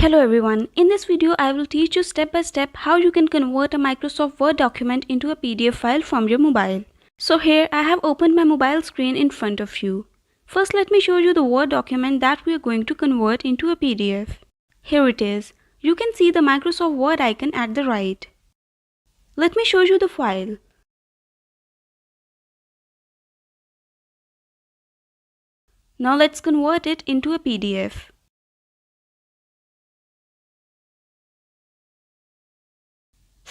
Hello everyone, in this video I will teach you step by step how you can convert a Microsoft Word document into a PDF file from your mobile. So here I have opened my mobile screen in front of you. First let me show you the Word document that we are going to convert into a PDF. Here it is. You can see the Microsoft Word icon at the right. Let me show you the file. Now let's convert it into a PDF.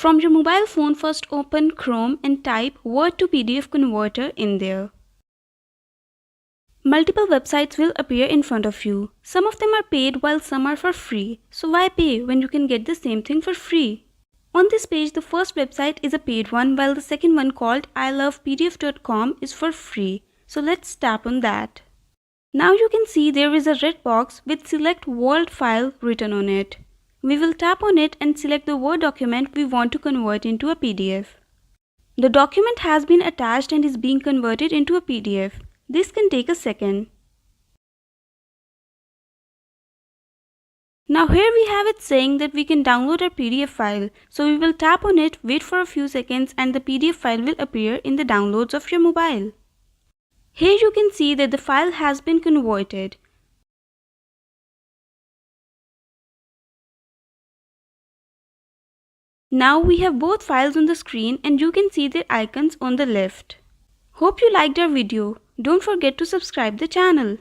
From your mobile phone, first open Chrome and type Word to PDF Converter in there. Multiple websites will appear in front of you. Some of them are paid while some are for free. So why pay when you can get the same thing for free? On this page, the first website is a paid one while the second one called ilovepdf.com is for free. So let's tap on that. Now you can see there is a red box with Select Word File written on it. We will tap on it and select the Word document we want to convert into a PDF. The document has been attached and is being converted into a PDF. This can take a second. Now here we have it saying that we can download our PDF file. So we will tap on it, wait for a few seconds and the PDF file will appear in the downloads of your mobile. Here you can see that the file has been converted. Now we have both files on the screen and you can see their icons on the left. Hope you liked our video. Don't forget to subscribe the channel.